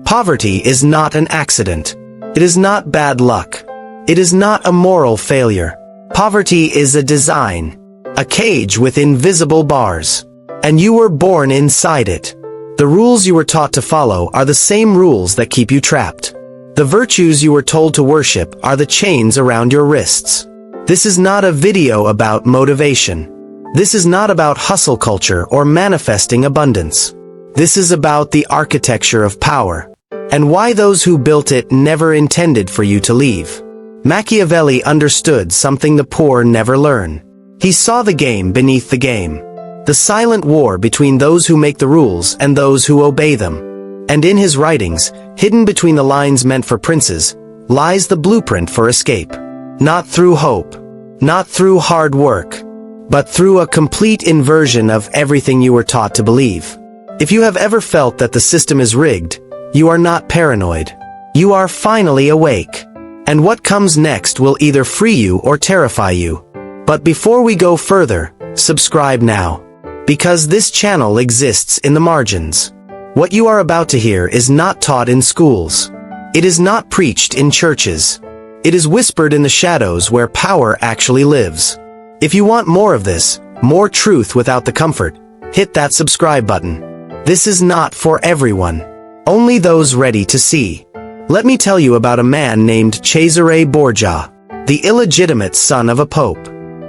Poverty is not an accident. It is not bad luck. It is not a moral failure. Poverty is a design, a cage with invisible bars. And you were born inside it. The rules you were taught to follow are the same rules that keep you trapped. The virtues you were told to worship are the chains around your wrists. This is not a video about motivation. This is not about hustle culture or manifesting abundance. This is about the architecture of power, and why those who built it never intended for you to leave. Machiavelli understood something the poor never learn. He saw the game beneath the game. The silent war between those who make the rules and those who obey them. And in his writings, hidden between the lines meant for princes, lies the blueprint for escape. Not through hope, not through hard work, but through a complete inversion of everything you were taught to believe. If you have ever felt that the system is rigged, you are not paranoid. You are finally awake. And what comes next will either free you or terrify you. But before we go further, subscribe now. Because this channel exists in the margins. What you are about to hear is not taught in schools. It is not preached in churches. It is whispered in the shadows where power actually lives. If you want more of this, more truth without the comfort, hit that subscribe button. This is not for everyone. Only those ready to see. Let me tell you about a man named Cesare Borgia, the illegitimate son of a pope.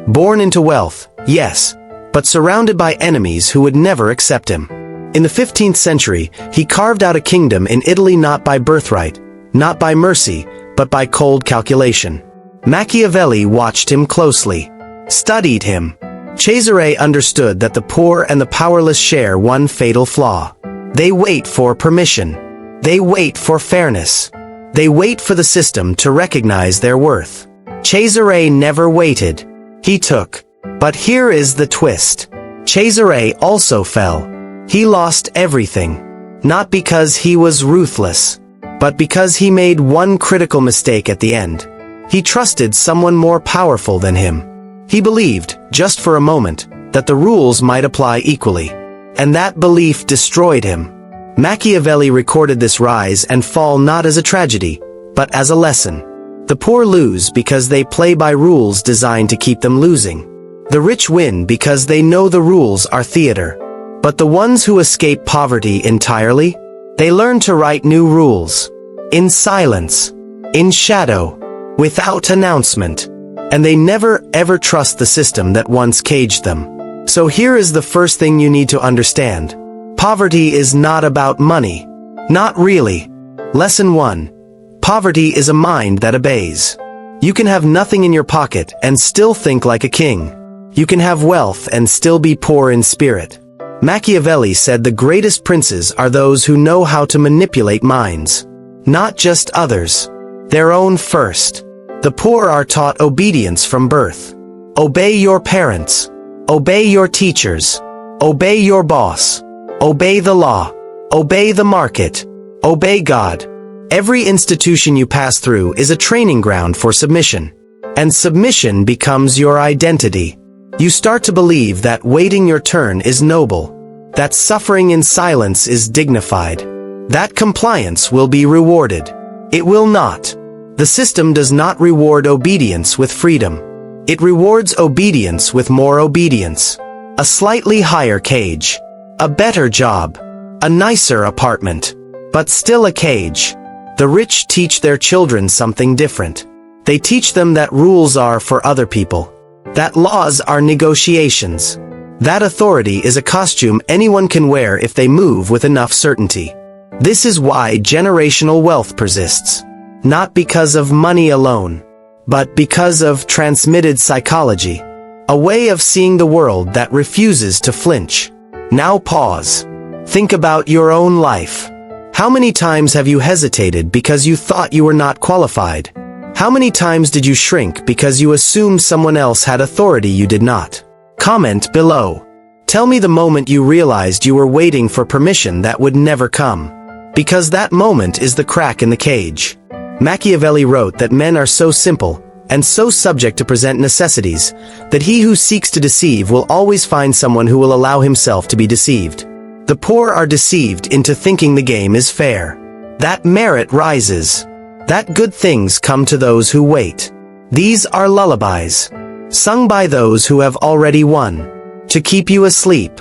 Born into wealth, yes, but surrounded by enemies who would never accept him. In the 15th century, he carved out a kingdom in Italy not by birthright, not by mercy, but by cold calculation. Machiavelli watched him closely, studied him. Cesare understood that the poor and the powerless share one fatal flaw. They wait for permission. They wait for fairness. They wait for the system to recognize their worth. Cesare never waited. He took. But here is the twist. Cesare also fell. He lost everything. Not because he was ruthless, but because he made one critical mistake at the end. He trusted someone more powerful than him. He believed, just for a moment, that the rules might apply equally. And that belief destroyed him. Machiavelli recorded this rise and fall not as a tragedy, but as a lesson. The poor lose because they play by rules designed to keep them losing. The rich win because they know the rules are theater. But the ones who escape poverty entirely, they learn to write new rules. In silence. In shadow. Without announcement. And they never ever trust the system that once caged them. So here is the first thing you need to understand. Poverty is not about money. Not really. Lesson 1. Poverty is a mind that obeys. You can have nothing in your pocket and still think like a king. You can have wealth and still be poor in spirit. Machiavelli said the greatest princes are those who know how to manipulate minds. Not just others. Their own first. The poor are taught obedience from birth. Obey your parents. Obey your teachers. Obey your boss. Obey the law. Obey the market. Obey God. Every institution you pass through is a training ground for submission. And submission becomes your identity. You start to believe that waiting your turn is noble. That suffering in silence is dignified. That compliance will be rewarded. It will not. The system does not reward obedience with freedom. It rewards obedience with more obedience. A slightly higher cage. A better job. A nicer apartment. But still a cage. The rich teach their children something different. They teach them that rules are for other people. That laws are negotiations. That authority is a costume anyone can wear if they move with enough certainty. This is why generational wealth persists. Not because of money alone, but because of transmitted psychology. A way of seeing the world that refuses to flinch. Now pause. Think about your own life. How many times have you hesitated because you thought you were not qualified? How many times did you shrink because you assumed someone else had authority you did not? Comment below. Tell me the moment you realized you were waiting for permission that would never come. Because that moment is the crack in the cage. Machiavelli wrote that men are so simple, and so subject to present necessities, that he who seeks to deceive will always find someone who will allow himself to be deceived. The poor are deceived into thinking the game is fair. that merit rises, that good things come to those who wait. These are lullabies, sung by those who have already won, to keep you asleep.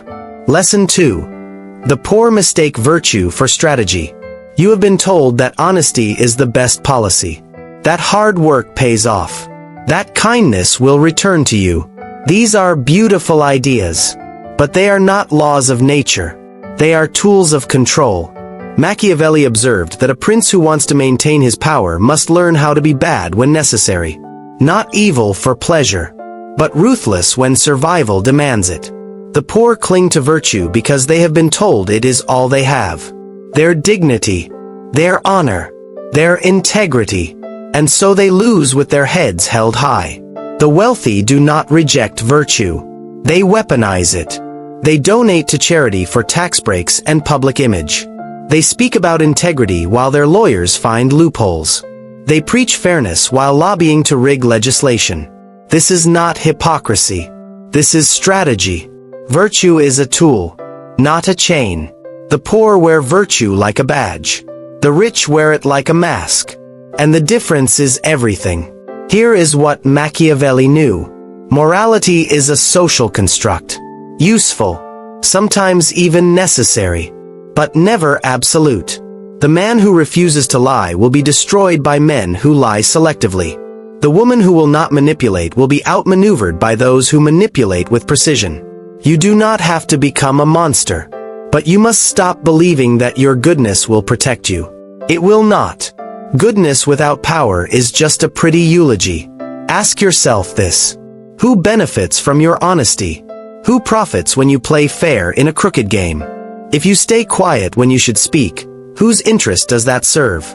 Lesson 2. The poor mistake virtue for strategy. You have been told that honesty is the best policy, that hard work pays off, that kindness will return to you. These are beautiful ideas, but they are not laws of nature. They are tools of control. Machiavelli observed that a prince who wants to maintain his power must learn how to be bad when necessary, not evil for pleasure, but ruthless when survival demands it. The poor cling to virtue because they have been told it is all they have. Their dignity, their honor, their integrity, and so they lose with their heads held high. The wealthy do not reject virtue. They weaponize it. They donate to charity for tax breaks and public image. They speak about integrity while their lawyers find loopholes. They preach fairness while lobbying to rig legislation. This is not hypocrisy. This is strategy. Virtue is a tool, not a chain. The poor wear virtue like a badge. The rich wear it like a mask. And the difference is everything. Here is what Machiavelli knew. Morality is a social construct. Useful, sometimes even necessary, but never absolute. The man who refuses to lie will be destroyed by men who lie selectively. The woman who will not manipulate will be outmaneuvered by those who manipulate with precision. You do not have to become a monster, but you must stop believing that your goodness will protect you. It will not. Goodness without power is just a pretty eulogy. Ask yourself this. Who benefits from your honesty? Who profits when you play fair in a crooked game? If you stay quiet when you should speak, whose interest does that serve?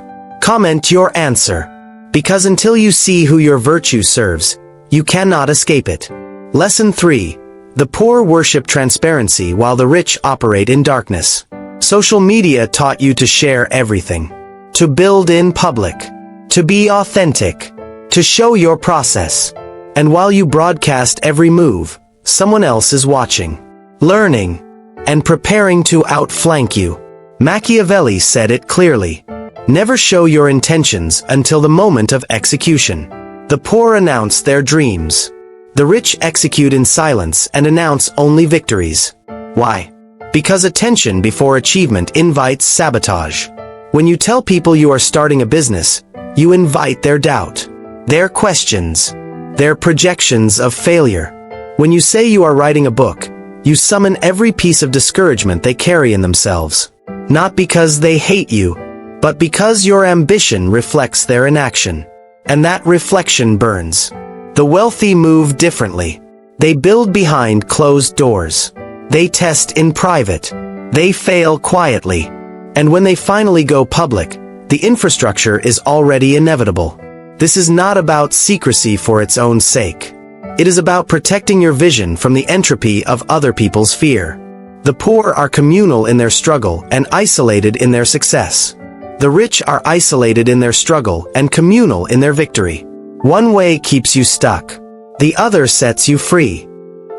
Comment your answer, because until you see who your virtue serves, you cannot escape it. Lesson 3. The poor worship transparency while the rich operate in darkness. Social media taught you to share everything, to build in public, to be authentic, to show your process. And while you broadcast every move, someone else is watching, learning, and preparing to outflank you. Machiavelli said it clearly. Never show your intentions until the moment of execution. The poor announce their dreams. The rich execute in silence and announce only victories. Why? Because attention before achievement invites sabotage. When you tell people you are starting a business, you invite their doubt, their questions, their projections of failure. When you say you are writing a book, you summon every piece of discouragement they carry in themselves. Not because they hate you, but because your ambition reflects their inaction. And that reflection burns. The wealthy move differently. They build behind closed doors. They test in private. They fail quietly. And when they finally go public, the infrastructure is already inevitable. This is not about secrecy for its own sake. It is about protecting your vision from the entropy of other people's fear. The poor are communal in their struggle and isolated in their success. The rich are isolated in their struggle and communal in their victory. One way keeps you stuck. The other sets you free.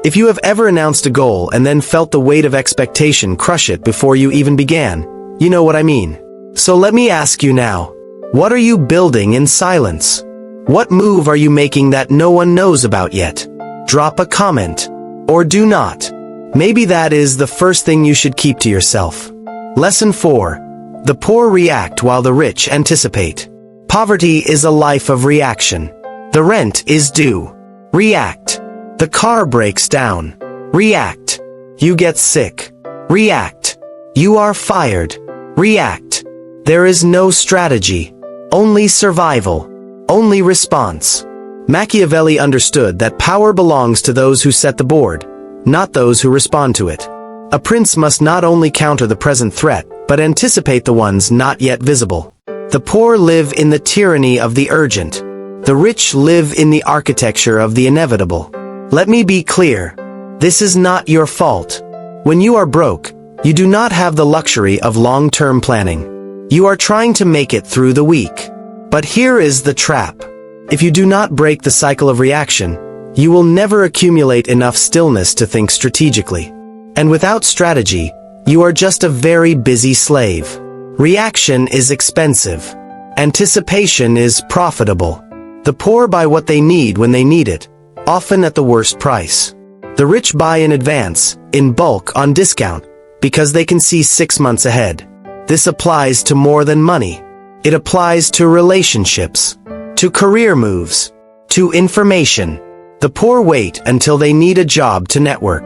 If you have ever announced a goal and then felt the weight of expectation crush it before you even began, you know what I mean. So let me ask you now, what are you building in silence? What move are you making that no one knows about yet? Drop a comment. Or do not. Maybe that is the first thing you should keep to yourself. Lesson 4. The poor react while the rich anticipate. Poverty is a life of reaction. The rent is due. React. The car breaks down. React. You get sick. React. You are fired. React. There is no strategy. Only survival. Only response. Machiavelli understood that power belongs to those who set the board, not those who respond to it. A prince must not only counter the present threat, but anticipate the ones not yet visible. The poor live in the tyranny of the urgent. The rich live in the architecture of the inevitable. Let me be clear. This is not your fault. When you are broke, you do not have the luxury of long-term planning. You are trying to make it through the week. But here is the trap. If you do not break the cycle of reaction, you will never accumulate enough stillness to think strategically. And without strategy, you are just a very busy slave. Reaction is expensive. Anticipation is profitable. The poor buy what they need when they need it, often at the worst price. The rich buy in advance, in bulk, on discount, because they can see 6 months ahead. This applies to more than money. It applies to relationships, to career moves, to information. The poor wait until they need a job to network.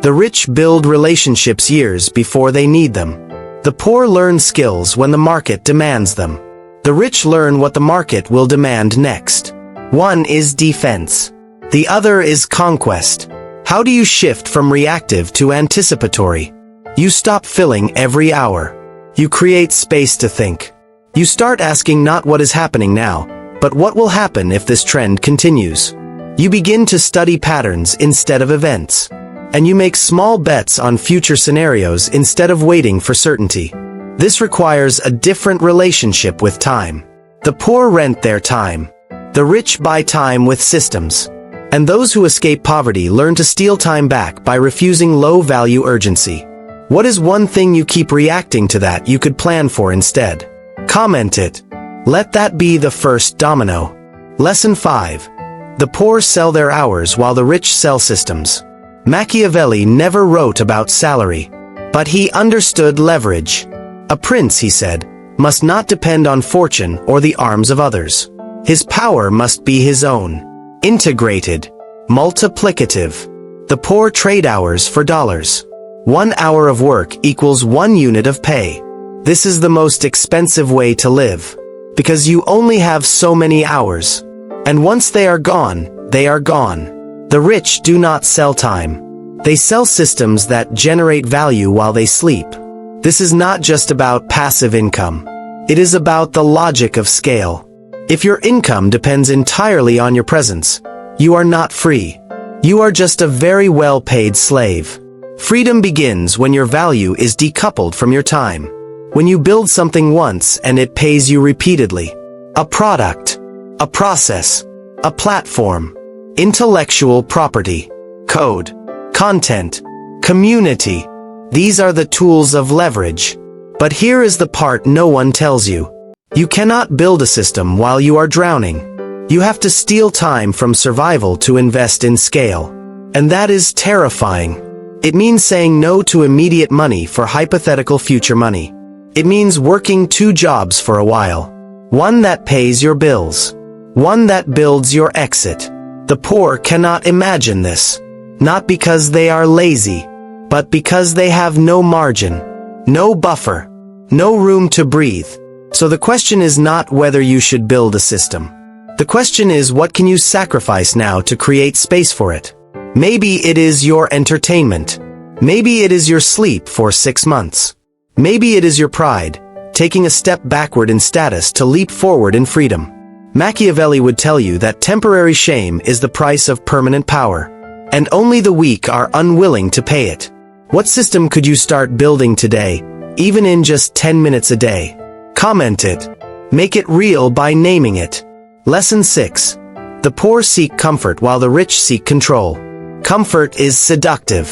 The rich build relationships years before they need them. The poor learn skills when the market demands them. The rich learn what the market will demand next. One is defense. The other is conquest. How do you shift from reactive to anticipatory? You stop filling every hour. You create space to think. You start asking not what is happening now, but what will happen if this trend continues. You begin to study patterns instead of events. And you make small bets on future scenarios instead of waiting for certainty. This requires a different relationship with time. The poor rent their time. The rich buy time with systems. And those who escape poverty learn to steal time back by refusing low-value urgency. What is one thing you keep reacting to that you could plan for instead? Comment it. Let that be the first domino. Lesson 5. The poor sell their hours while the rich sell systems. Machiavelli never wrote about salary, but he understood leverage. A prince, he said, must not depend on fortune or the arms of others. His power must be his own. Integrated. Multiplicative. The poor trade hours for dollars. 1 hour of work equals 1 unit of pay. This is the most expensive way to live, because you only have so many hours. And once they are gone, they are gone. The rich do not sell time. They sell systems that generate value while they sleep. This is not just about passive income. It is about the logic of scale. If your income depends entirely on your presence, you are not free. You are just a very well-paid slave. Freedom begins when your value is decoupled from your time. When you build something once and it pays you repeatedly. A product, a process, a platform, intellectual property, code, content, community. These are the tools of leverage. But here is the part no one tells you. You cannot build a system while you are drowning. You have to steal time from survival to invest in scale. And that is terrifying. It means saying no to immediate money for hypothetical future money. It means working 2 jobs for a while. One that pays your bills. One that builds your exit. The poor cannot imagine this. Not because they are lazy, but because they have no margin, no buffer, no room to breathe. So the question is not whether you should build a system. The question is, what can you sacrifice now to create space for it? Maybe it is your entertainment. Maybe it is your sleep for 6 months. Maybe it is your pride, taking a step backward in status to leap forward in freedom. Machiavelli would tell you that temporary shame is the price of permanent power, and only the weak are unwilling to pay it. What system could you start building today, even in just 10 minutes a day? Comment it. Make it real by naming it. Lesson 6. The poor seek comfort while the rich seek control. Comfort is seductive.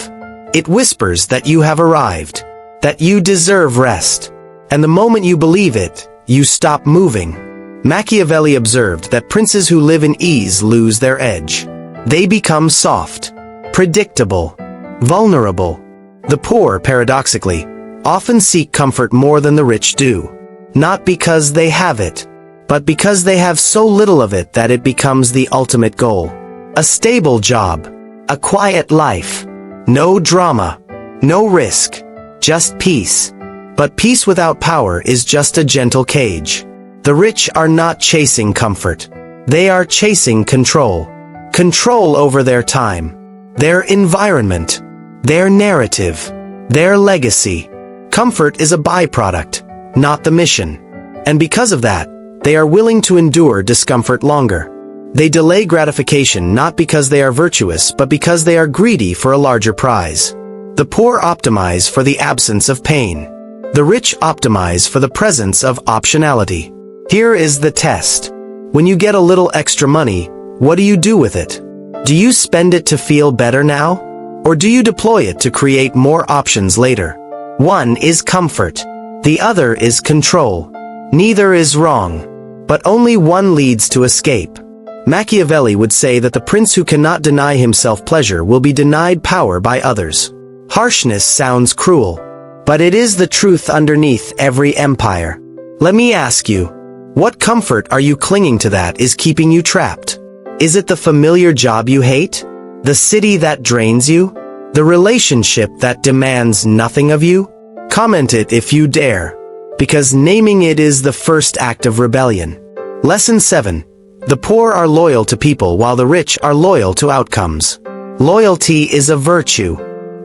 It whispers that you have arrived, that you deserve rest. And the moment you believe it, you stop moving. Machiavelli observed that princes who live in ease lose their edge. They become soft, predictable, vulnerable. The poor, paradoxically, often seek comfort more than the rich do. Not because they have it, but because they have so little of it that it becomes the ultimate goal. A stable job, a quiet life, no drama, no risk, just peace. But peace without power is just a gentle cage. The rich are not chasing comfort. They are chasing control. Control over their time, their environment, their narrative, their legacy. Comfort is a byproduct, not the mission. And because of that, they are willing to endure discomfort longer. They delay gratification not because they are virtuous, but because they are greedy for a larger prize. The poor optimize for the absence of pain. The rich optimize for the presence of optionality. Here is the test. When you get a little extra money, what do you do with it? Do you spend it to feel better now? Or do you deploy it to create more options later? One is comfort. The other is control. Neither is wrong, but only one leads to escape. Machiavelli would say that the prince who cannot deny himself pleasure will be denied power by others. Harshness sounds cruel, but it is the truth underneath every empire. Let me ask you, what comfort are you clinging to that is keeping you trapped? Is it the familiar job you hate? The city that drains you? The relationship that demands nothing of you? Comment it if you dare, because naming it is the first act of rebellion. Lesson 7. The poor are loyal to people while the rich are loyal to outcomes. Loyalty is a virtue,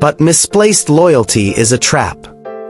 but misplaced loyalty is a trap.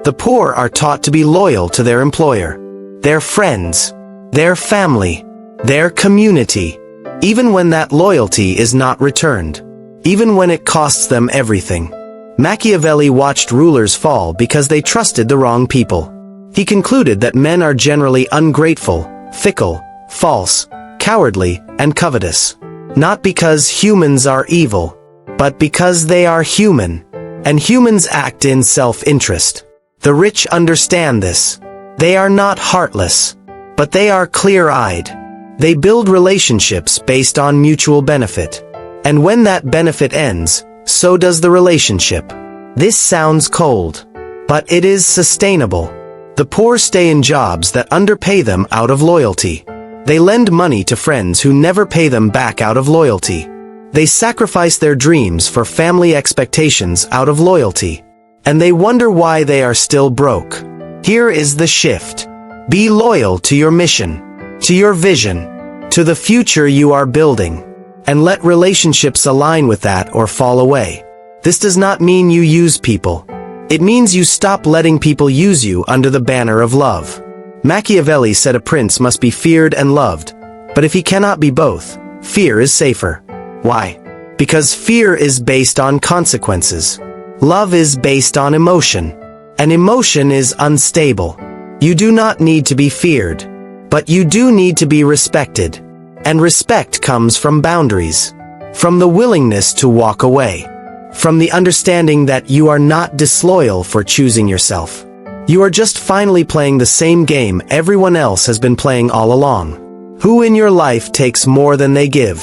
The poor are taught to be loyal to their employer, their friends, their family, their community, even when that loyalty is not returned, even when it costs them everything. Machiavelli watched rulers fall because they trusted the wrong people. He concluded that men are generally ungrateful, fickle, false, cowardly, and covetous. Not because humans are evil, but because they are human, and humans act in self-interest. The rich understand this. They are not heartless, but they are clear-eyed. They build relationships based on mutual benefit. And when that benefit ends, so does the relationship. This sounds cold, but it is sustainable. The poor stay in jobs that underpay them out of loyalty. They lend money to friends who never pay them back out of loyalty. They sacrifice their dreams for family expectations out of loyalty. And they wonder why they are still broke. Here is the shift. Be loyal to your mission, to your vision, to the future you are building. And let relationships align with that or fall away. This does not mean you use people. It means you stop letting people use you under the banner of love. Machiavelli said a prince must be feared and loved, but if he cannot be both, fear is safer. Why? Because fear is based on consequences. Love is based on emotion, and emotion is unstable. You do not need to be feared, but you do need to be respected. And respect comes from boundaries, from the willingness to walk away, from the understanding that you are not disloyal for choosing yourself. You are just finally playing the same game everyone else has been playing all along. Who in your life takes more than they give?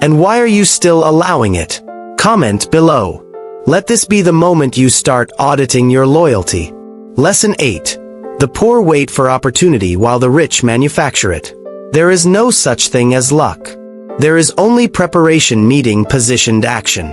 And why are you still allowing it? Comment below. Let this be the moment you start auditing your loyalty. Lesson 8. The poor wait for opportunity while the rich manufacture it. There is no such thing as luck. There is only preparation meeting positioned action.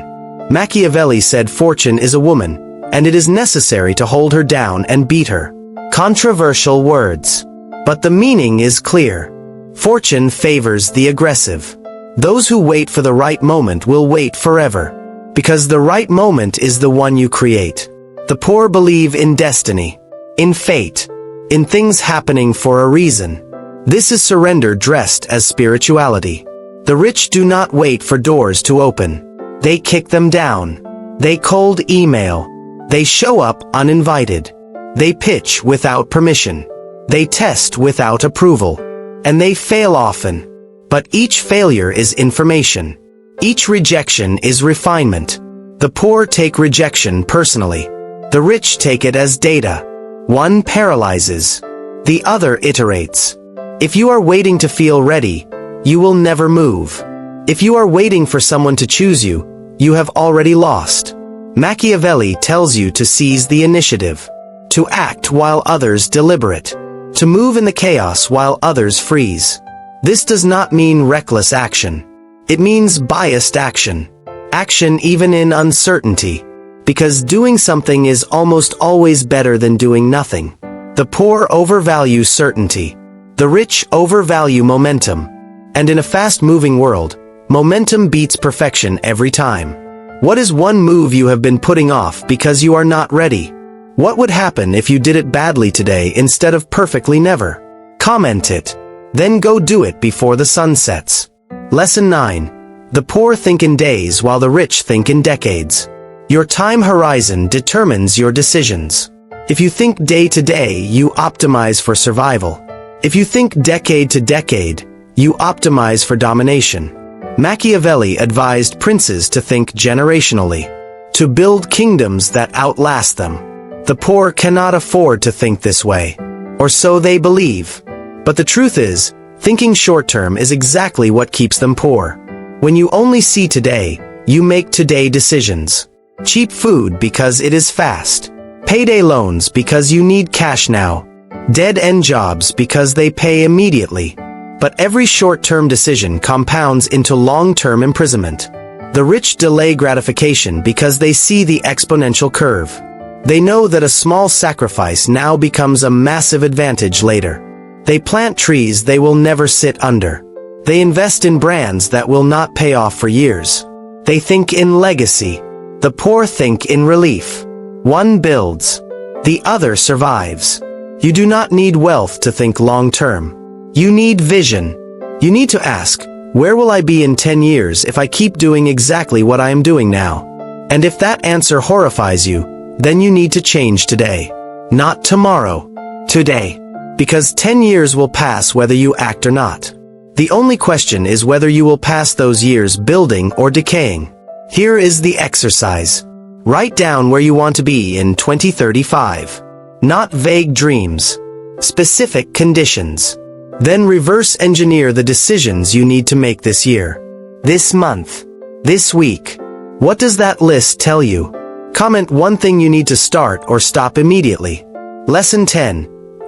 Machiavelli said fortune is a woman, and it is necessary to hold her down and beat her. Controversial words. But the meaning is clear. Fortune favors the aggressive. Those who wait for the right moment will wait forever, because the right moment is the one you create. The poor believe in destiny, in fate, in things happening for a reason. This is surrender dressed as spirituality. The rich do not wait for doors to open. They kick them down. They cold email. They show up uninvited. They pitch without permission. They test without approval. And they fail often. But each failure is information. Each rejection is refinement. The poor take rejection personally. The rich take it as data. One paralyzes. The other iterates. If you are waiting to feel ready, you will never move. If you are waiting for someone to choose you, you have already lost. Machiavelli tells you to seize the initiative, to act while others deliberate, to move in the chaos while others freeze. This does not mean reckless action. It means biased action. Action even in uncertainty, because doing something is almost always better than doing nothing. The poor overvalue certainty. The rich overvalue momentum. And in a fast-moving world, momentum beats perfection every time. What is one move you have been putting off because you are not ready? What would happen if you did it badly today instead of perfectly never? Comment it. Then go do it before the sun sets. Lesson 9. The poor think in days while the rich think in decades. Your time horizon determines your decisions. If you think day to day, you optimize for survival. If you think decade to decade, you optimize for domination. Machiavelli advised princes to think generationally, to build kingdoms that outlast them. The poor cannot afford to think this way. Or so they believe. But the truth is, thinking short-term is exactly what keeps them poor. When you only see today, you make today decisions. Cheap food because it is fast. Payday loans because you need cash now. Dead-end jobs because they pay immediately. But every short-term decision compounds into long-term imprisonment. The rich delay gratification because they see the exponential curve. They know that a small sacrifice now becomes a massive advantage later. They plant trees they will never sit under. They invest in brands that will not pay off for years. They think in legacy. The poor think in relief. One builds. The other survives. You do not need wealth to think long-term. You need vision. You need to ask, where will I be in 10 years if I keep doing exactly what I am doing now? And if that answer horrifies you, then you need to change today. Not tomorrow. Today. Because 10 years will pass whether you act or not. The only question is whether you will pass those years building or decaying. Here is the exercise. Write down where you want to be in 2035. Not vague dreams. Specific conditions. Then reverse engineer the decisions you need to make this year. This month. This week. What does that list tell you? Comment one thing you need to start or stop immediately. Lesson 10.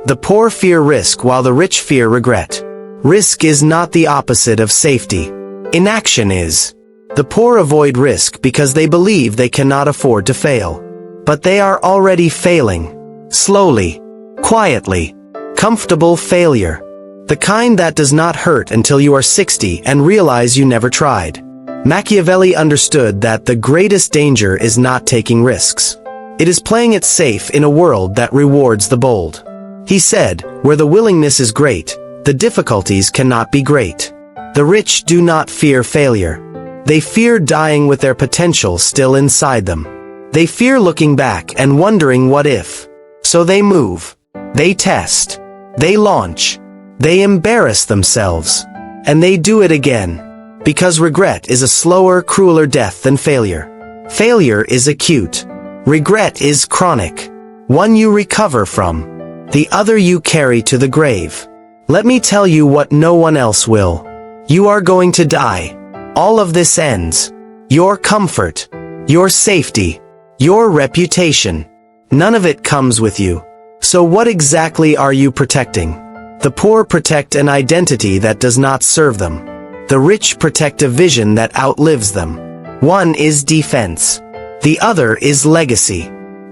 The poor fear risk while the rich fear regret. Risk is not the opposite of safety. Inaction is. The poor avoid risk because they believe they cannot afford to fail. But they are already failing. Slowly. Quietly. Comfortable failure. The kind that does not hurt until you are 60 and realize you never tried. Machiavelli understood that the greatest danger is not taking risks. It is playing it safe in a world that rewards the bold. He said, where the willingness is great, the difficulties cannot be great. The rich do not fear failure. They fear dying with their potential still inside them. They fear looking back and wondering what if. So they move. They test. They launch. They embarrass themselves. And they do it again. Because regret is a slower, crueler death than failure. Failure is acute. Regret is chronic. One you recover from. The other you carry to the grave. Let me tell you what no one else will. You are going to die. All of this ends. Your comfort. Your safety. Your reputation. None of it comes with you. So what exactly are you protecting? The poor protect an identity that does not serve them. The rich protect a vision that outlives them. One is defense. The other is legacy.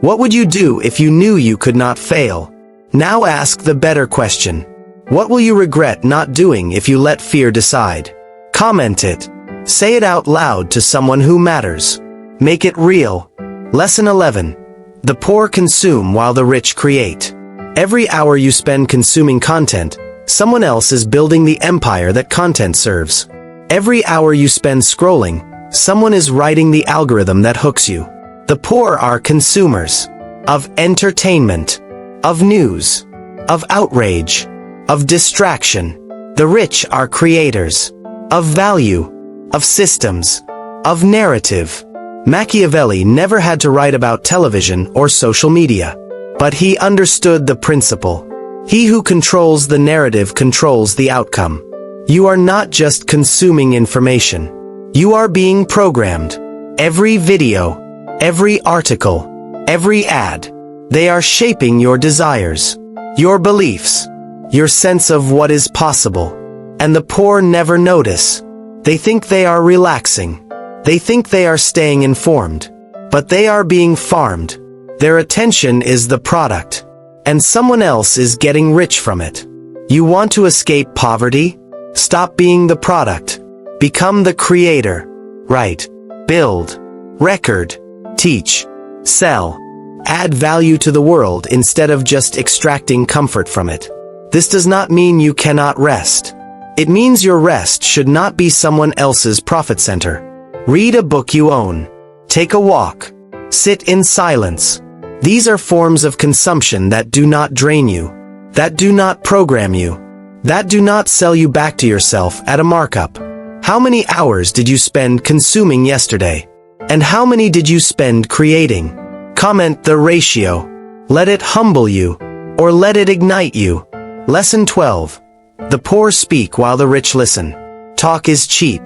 What would you do if you knew you could not fail? Now ask the better question. What will you regret not doing if you let fear decide? Comment it. Say it out loud to someone who matters. Make it real. Lesson 11. The poor consume while the rich create. Every hour you spend consuming content, someone else is building the empire that content serves. Every hour you spend scrolling, someone is writing the algorithm that hooks you. The poor are consumers. Of entertainment. Of news. Of outrage. Of distraction. The rich are creators. Of value. Of systems. Of narrative. Machiavelli never had to write about television or social media. But he understood the principle. He who controls the narrative controls the outcome. You are not just consuming information. You are being programmed. Every video, every article, every ad, they are shaping your desires, your beliefs, your sense of what is possible. And the poor never notice. They think they are relaxing. They think they are staying informed. But they are being farmed. Their attention is the product. And someone else is getting rich from it. You want to escape poverty? Stop being the product. Become the creator. Write, build, record, teach, sell. Add value to the world instead of just extracting comfort from it. This does not mean you cannot rest. It means your rest should not be someone else's profit center. Read a book you own. Take a walk. Sit in silence. These are forms of consumption that do not drain you, that do not program you, that do not sell you back to yourself at a markup. How many hours did you spend consuming yesterday? And how many did you spend creating? Comment the ratio. Let it humble you, or let it ignite you. Lesson 12. The poor speak while the rich listen. Talk is cheap,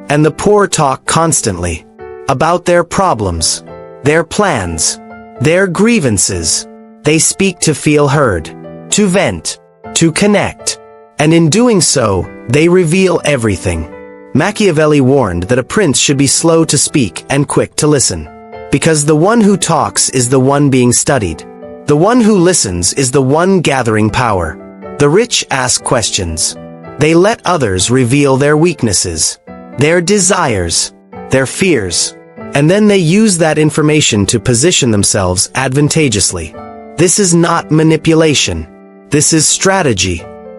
and the poor talk constantly about their problems, their plans, their grievances. They speak to feel heard, to vent, to connect, and in doing so, they reveal everything. Machiavelli warned that a prince should be slow to speak and quick to listen, because the one who talks is the one being studied. The one who listens is the one gathering power. The rich ask questions. They let others reveal their weaknesses, their desires, their fears, and then they use that information to position themselves advantageously. This is not manipulation. This is strategy.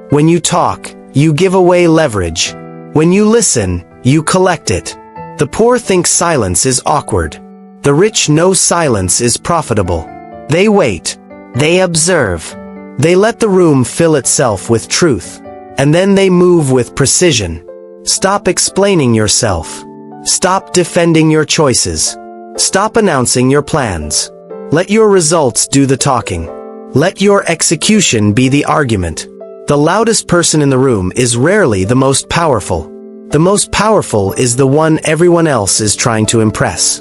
When you talk, you give away leverage. When you listen, you collect it. The poor think silence is awkward. The rich know silence is profitable. They wait. They observe. They let the room fill itself with truth. And then they move with precision. Stop explaining yourself. Stop defending your choices. Stop announcing your plans. Let your results do the talking. Let your execution be the argument. The loudest person in the room is rarely the most powerful. The most powerful is the one everyone else is trying to impress.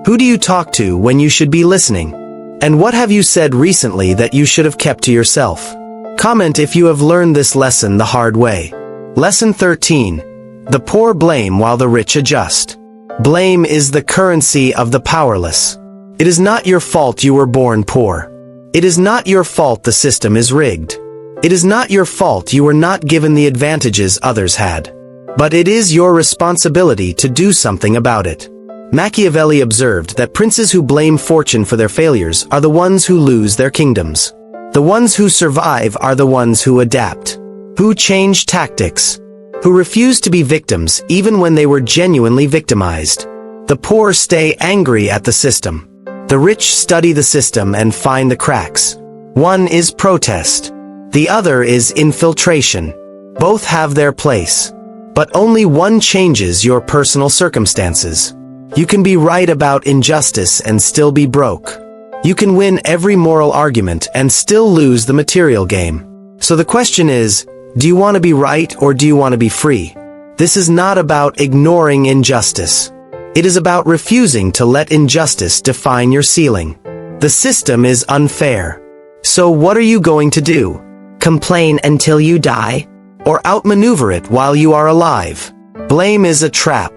Who do you talk to when you should be listening? And what have you said recently that you should have kept to yourself? Comment if you have learned this lesson the hard way. Lesson 13. The poor blame while the rich adjust. Blame is the currency of the powerless. It is not your fault you were born poor. It is not your fault the system is rigged. It is not your fault you were not given the advantages others had. But it is your responsibility to do something about it. Machiavelli observed that princes who blame fortune for their failures are the ones who lose their kingdoms. The ones who survive are the ones who adapt, who change tactics, who refuse to be victims even when they were genuinely victimized. The poor stay angry at the system. The rich study the system and find the cracks. One is protest. The other is infiltration. Both have their place. But only one changes your personal circumstances. You can be right about injustice and still be broke. You can win every moral argument and still lose the material game. So the question is, do you want to be right or do you want to be free? This is not about ignoring injustice. It is about refusing to let injustice define your ceiling. The system is unfair. So what are you going to do? Complain until you die? Or outmaneuver it while you are alive? Blame is a trap.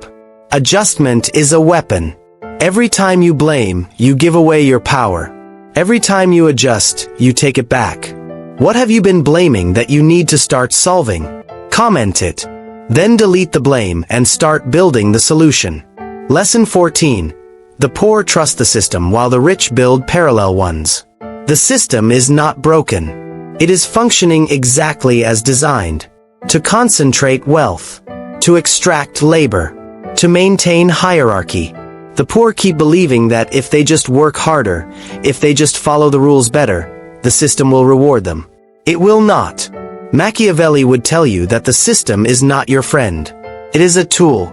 Adjustment is a weapon. Every time you blame, you give away your power. Every time you adjust, you take it back. What have you been blaming that you need to start solving? Comment it. Then delete the blame and start building the solution. Lesson 14. The poor trust the system while the rich build parallel ones. The system is not broken. It is functioning exactly as designed. To concentrate wealth. To extract labor. To maintain hierarchy. The poor keep believing that if they just work harder, if they just follow the rules better, the system will reward them. It will not. Machiavelli would tell you that the system is not your friend. It is a tool.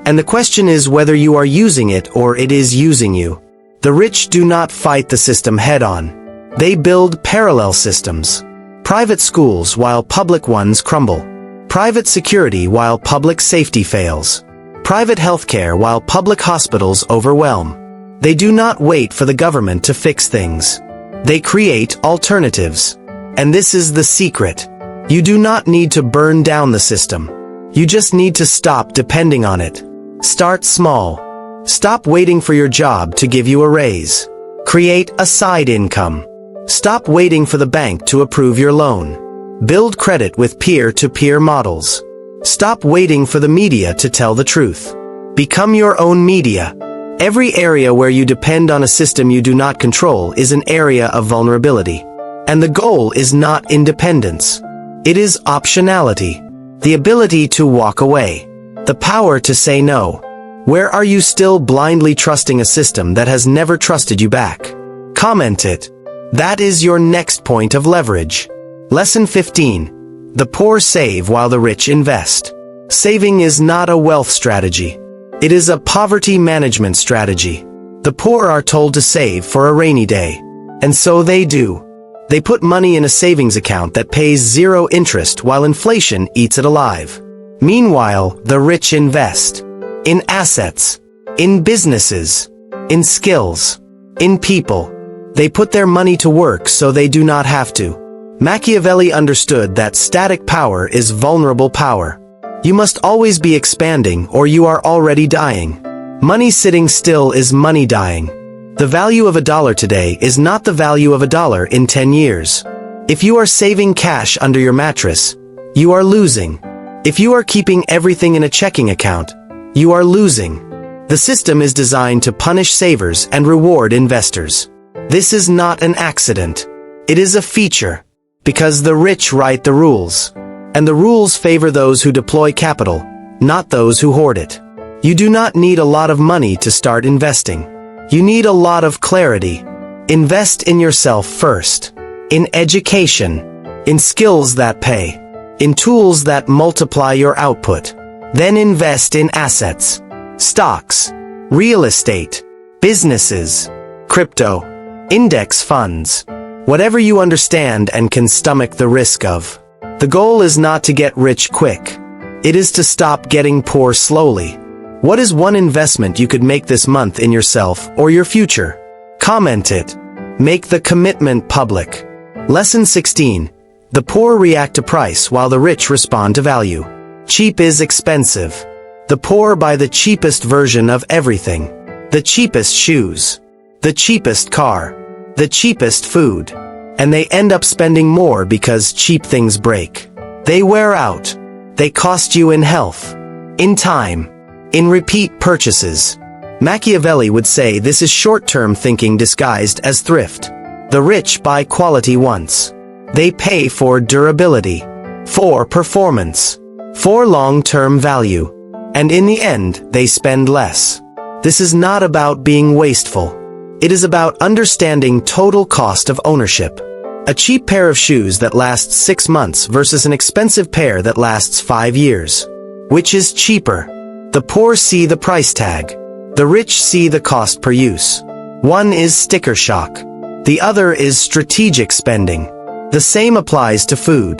And the question is whether you are using it or it is using you. The rich do not fight the system head-on. They build parallel systems. Private schools while public ones crumble. Private security while public safety fails. Private healthcare while public hospitals overwhelm. They do not wait for the government to fix things. They create alternatives. And this is the secret. You do not need to burn down the system. You just need to stop depending on it. Start small. Stop waiting for your job to give you a raise. Create a side income. Stop waiting for the bank to approve your loan. Build credit with peer-to-peer models. Stop waiting for the media to tell the truth. Become your own media. Every area where you depend on a system you do not control is an area of vulnerability. And the goal is not independence. It is optionality. The ability to walk away. The power to say no. Where are you still blindly trusting a system that has never trusted you back? Comment it. That is your next point of leverage. Lesson 15. The poor save while the rich invest. Saving is not a wealth strategy. It is a poverty management strategy. The poor are told to save for a rainy day. And so they do. They put money in a savings account that pays 0 interest while inflation eats it alive. Meanwhile, the rich invest in assets, in businesses, in skills, in people. They put their money to work so they do not have to. Machiavelli understood that static power is vulnerable power. You must always be expanding or you are already dying. Money sitting still is money dying. The value of $1 today is not the value of $1 in 10 years. If you are saving cash under your mattress, you are losing. If you are keeping everything in a checking account, you are losing. The system is designed to punish savers and reward investors. This is not an accident. It is a feature. Because the rich write the rules. And the rules favor those who deploy capital, not those who hoard it. You do not need a lot of money to start investing. You need a lot of clarity. Invest in yourself first. In education. In skills that pay. In tools that multiply your output. Then invest in assets. Stocks. Real estate. Businesses. Crypto. Index funds. Whatever you understand and can stomach the risk of. The goal is not to get rich quick. It is to stop getting poor slowly. What is one investment you could make this month in yourself or your future? Comment it. Make the commitment public. Lesson 16. The poor react to price while the rich respond to value. Cheap is expensive. The poor buy the cheapest version of everything. The cheapest shoes. The cheapest car. The cheapest food. And they end up spending more because cheap things break. They wear out. They cost you in health, in time, in repeat purchases. Machiavelli would say this is short-term thinking disguised as thrift. The rich buy quality once. They pay for durability, for performance, for long-term value. And in the end, they spend less. This is not about being wasteful. It is about understanding total cost of ownership. A cheap pair of shoes that lasts 6 months versus an expensive pair that lasts 5 years. Which is cheaper? The poor see the price tag. The rich see the cost per use. One is sticker shock. The other is strategic spending. The same applies to food,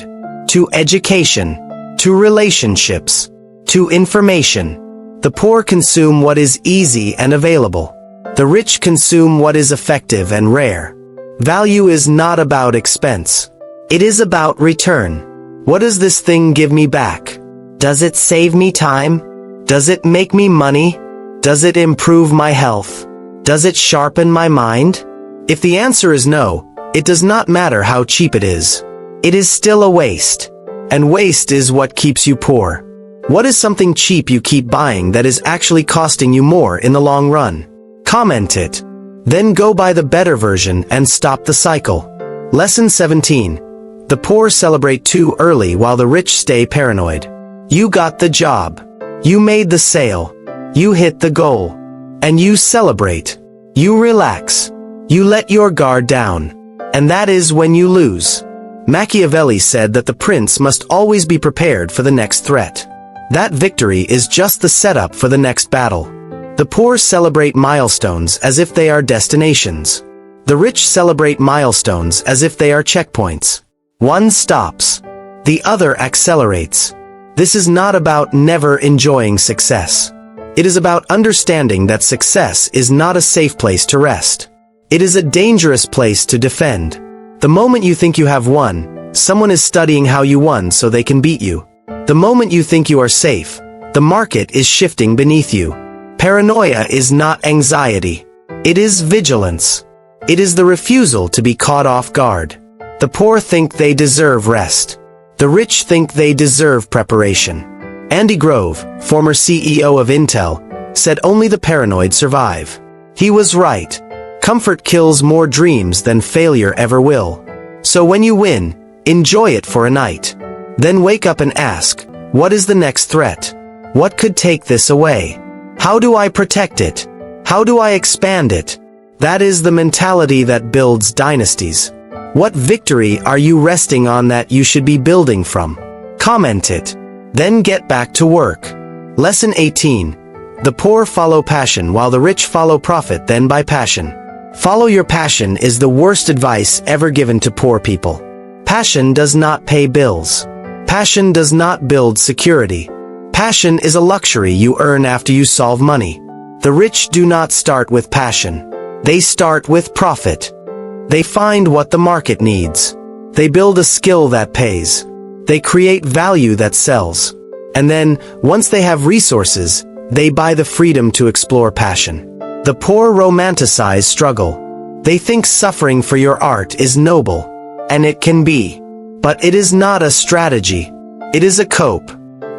to education, to relationships, to information. The poor consume what is easy and available. The rich consume what is effective and rare. Value is not about expense. It is about return. What does this thing give me back? Does it save me time? Does it make me money? Does it improve my health? Does it sharpen my mind? If the answer is no, it does not matter how cheap it is. It is still a waste. And waste is what keeps you poor. What is something cheap you keep buying that is actually costing you more in the long run? Comment it. Then go buy the better version and stop the cycle. Lesson 17. The poor celebrate too early while the rich stay paranoid. You got the job. You made the sale. You hit the goal. And you celebrate. You relax. You let your guard down. And that is when you lose. Machiavelli said that the prince must always be prepared for the next threat. That victory is just the setup for the next battle. The poor celebrate milestones as if they are destinations. The rich celebrate milestones as if they are checkpoints. One stops. The other accelerates. This is not about never enjoying success. It is about understanding that success is not a safe place to rest. It is a dangerous place to defend. The moment you think you have won, someone is studying how you won so they can beat you. The moment you think you are safe, the market is shifting beneath you. Paranoia is not anxiety. It is vigilance. It is the refusal to be caught off guard. The poor think they deserve rest. The rich think they deserve preparation. Andy Grove, former CEO of Intel, said only the paranoid survive. He was right. Comfort kills more dreams than failure ever will. So when you win, enjoy it for a night. Then wake up and ask, what is the next threat? What could take this away? How do I protect it? How do I expand it? That is the mentality that builds dynasties. What victory are you resting on that you should be building from? Comment it. Then get back to work. Lesson 18. The poor follow passion while the rich follow profit then by passion. Follow your passion is the worst advice ever given to poor people. Passion does not pay bills. Passion does not build security. Passion is a luxury you earn after you solve money. The rich do not start with passion. They start with profit. They find what the market needs. They build a skill that pays. They create value that sells. And then, once they have resources, they buy the freedom to explore passion. The poor romanticize struggle. They think suffering for your art is noble. And it can be. But it is not a strategy. It is a cope.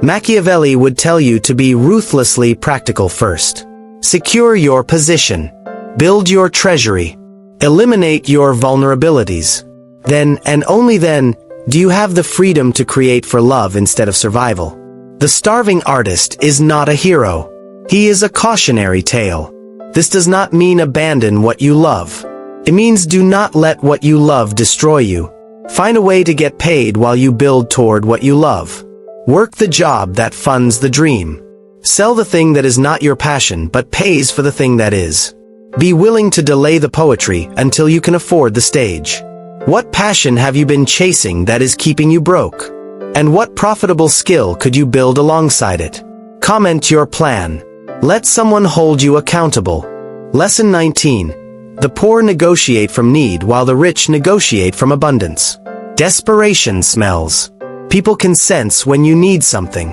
Machiavelli would tell you to be ruthlessly practical first. Secure your position. Build your treasury. Eliminate your vulnerabilities. Then, and only then, do you have the freedom to create for love instead of survival. The starving artist is not a hero. He is a cautionary tale. This does not mean abandon what you love. It means do not let what you love destroy you. Find a way to get paid while you build toward what you love. Work the job that funds the dream. Sell the thing that is not your passion but pays for the thing that is. Be willing to delay the poetry until you can afford the stage. What passion have you been chasing that is keeping you broke? And what profitable skill could you build alongside it? Comment your plan. Let someone hold you accountable. Lesson 19. The poor negotiate from need while the rich negotiate from abundance. Desperation smells. People can sense when you need something.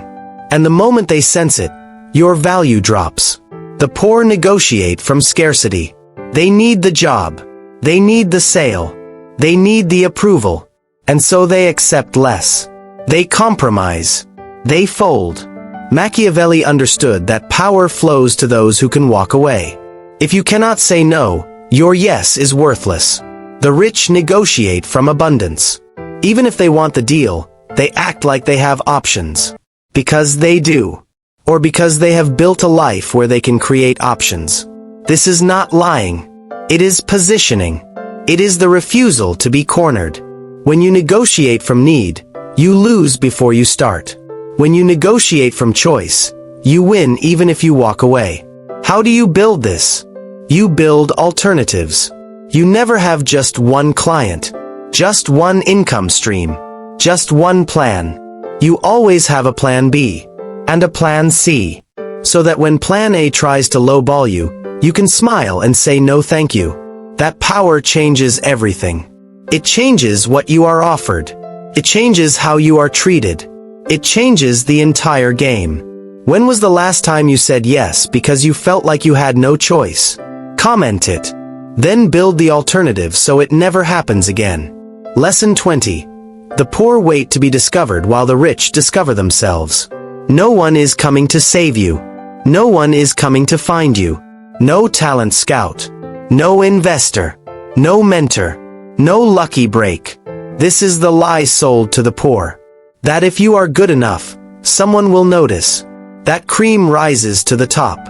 And the moment they sense it, your value drops. The poor negotiate from scarcity. They need the job. They need the sale. They need the approval. And so they accept less. They compromise. They fold. Machiavelli understood that power flows to those who can walk away. If you cannot say no, your yes is worthless. The rich negotiate from abundance. Even if they want the deal, they act like they have options. Because they do. Or because they have built a life where they can create options. This is not lying. It is positioning. It is the refusal to be cornered. When you negotiate from need, you lose before you start. When you negotiate from choice, you win even if you walk away. How do you build this? You build alternatives. You never have just one client, just one income stream, just one plan. You always have a plan B and a plan C, so that when plan A tries to lowball you, you can smile and say no thank you. That power changes everything. It changes what you are offered. It changes how you are treated. It changes the entire game. When was the last time you said yes because you felt like you had no choice? Comment it. Then build the alternative so it never happens again. Lesson 20. The poor wait to be discovered while the rich discover themselves. No one is coming to save you. No one is coming to find you. No talent scout. No investor. No mentor. No lucky break. This is the lie sold to the poor. That if you are good enough, someone will notice. That cream rises to the top.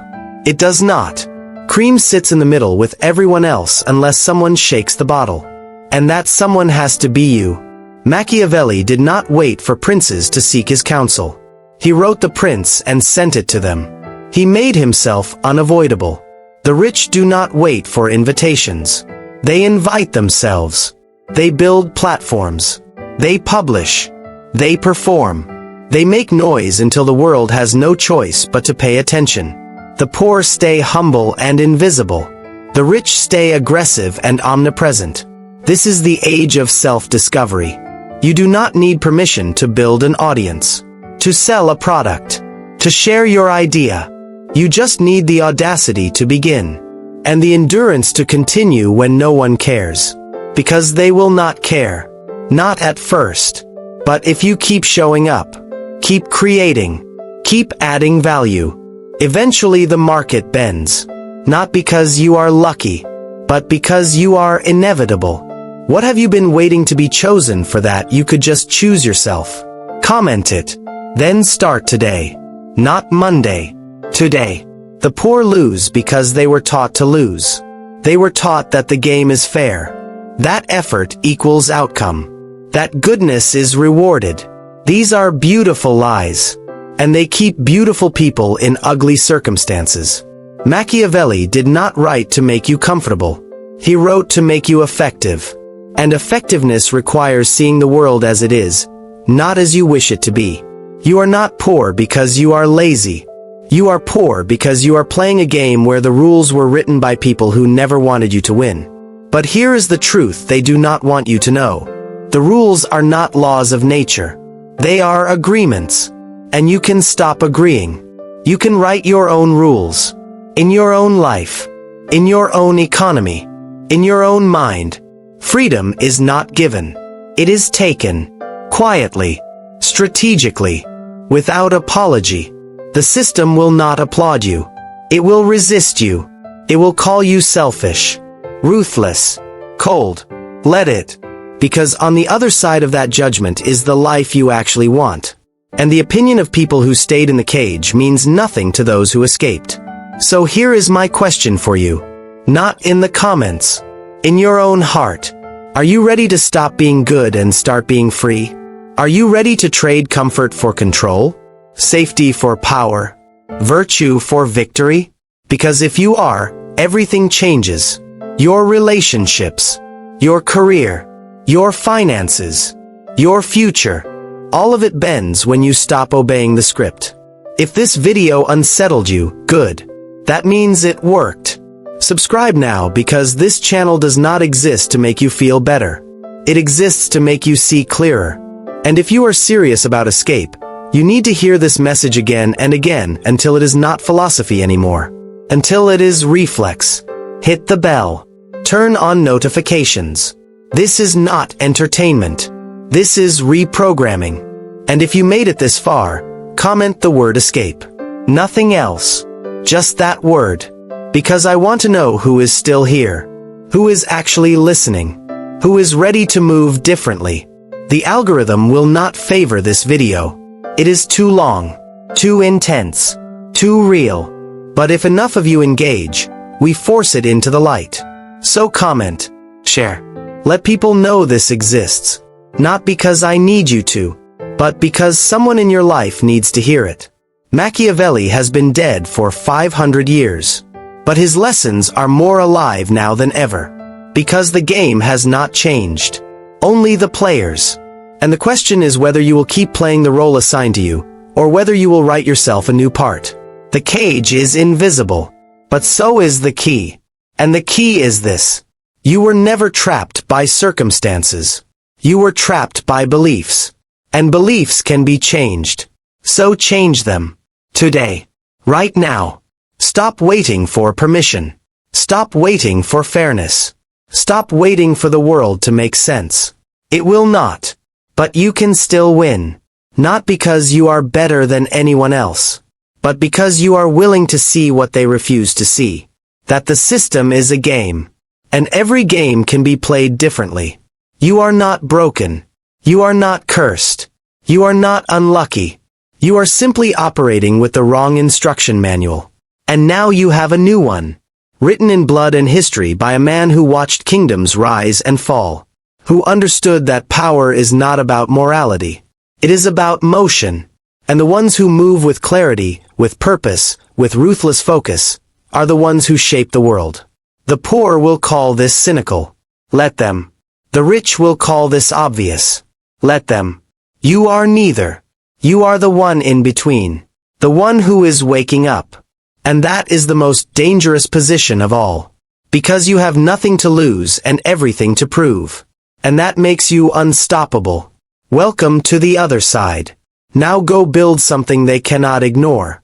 It does not. Cream sits in the middle with everyone else unless someone shakes the bottle. And that someone has to be you. Machiavelli did not wait for princes to seek his counsel. He wrote the prince and sent it to them. He made himself unavoidable. The rich do not wait for invitations. They invite themselves. They build platforms. They publish. They perform. They make noise until the world has no choice but to pay attention. The poor stay humble and invisible. The rich stay aggressive and omnipresent. This is the age of self-discovery. You do not need permission to build an audience, to sell a product, to share your idea. You just need the audacity to begin, and the endurance to continue when no one cares. Because they will not care. Not at first. But if you keep showing up, keep creating, keep adding value, eventually the market bends. Not because you are lucky, but because you are inevitable. What have you been waiting to be chosen for that you could just choose yourself? Comment it. Then start today. Not Monday. Today. The poor lose because they were taught to lose. They were taught that the game is fair. That effort equals outcome. That goodness is rewarded. These are beautiful lies. And they keep beautiful people in ugly circumstances. Machiavelli did not write to make you comfortable. He wrote to make you effective. And effectiveness requires seeing the world as it is, not as you wish it to be. You are not poor because you are lazy. You are poor because you are playing a game where the rules were written by people who never wanted you to win. But here is the truth they do not want you to know. The rules are not laws of nature. They are agreements. And you can stop agreeing. You can write your own rules. In your own life. In your own economy. In your own mind. Freedom is not given. It is taken. Quietly. Strategically. Without apology. The system will not applaud you. It will resist you. It will call you selfish. Ruthless. Cold. Let it. Because on the other side of that judgment is the life you actually want. And the opinion of people who stayed in the cage means nothing to those who escaped. So here is my question for you. Not in the comments. In your own heart. Are you ready to stop being good and start being free? Are you ready to trade comfort for control? Safety for power? Virtue for victory? Because if you are, everything changes. Your relationships. Your career. Your finances. Your future. All of it bends when you stop obeying the script. If this video unsettled you, good. That means it worked. Subscribe now because this channel does not exist to make you feel better. It exists to make you see clearer. And if you are serious about escape, you need to hear this message again and again until it is not philosophy anymore. Until it is reflex. Hit the bell. Turn on notifications. This is not entertainment. This is reprogramming. And if you made it this far, comment the word escape. Nothing else. Just that word. Because I want to know who is still here. Who is actually listening. Who is ready to move differently. The algorithm will not favor this video. It is too long. Too intense. Too real. But if enough of you engage, we force it into the light. So comment. Share. Let people know this exists. Not because I need you to, but because someone in your life needs to hear it. Machiavelli has been dead for 500 years. But his lessons are more alive now than ever. Because the game has not changed. Only the players. And the question is whether you will keep playing the role assigned to you, or whether you will write yourself a new part. The cage is invisible. But so is the key. And the key is this. You were never trapped by circumstances. You were trapped by beliefs. And beliefs can be changed. So change them. Today. Right now. Stop waiting for permission. Stop waiting for fairness. Stop waiting for the world to make sense. It will not. But you can still win. Not because you are better than anyone else. But because you are willing to see what they refuse to see. That the system is a game. And every game can be played differently. You are not broken. You are not cursed. You are not unlucky. You are simply operating with the wrong instruction manual. And now you have a new one. Written in blood and history by a man who watched kingdoms rise and fall. Who understood that power is not about morality. It is about motion. And the ones who move with clarity, with purpose, with ruthless focus, are the ones who shape the world. The poor will call this cynical. Let them. The rich will call this obvious. Let them. You are neither. You are the one in between. The one who is waking up. And that is the most dangerous position of all. Because you have nothing to lose and everything to prove. And that makes you unstoppable. Welcome to the other side. Now go build something they cannot ignore.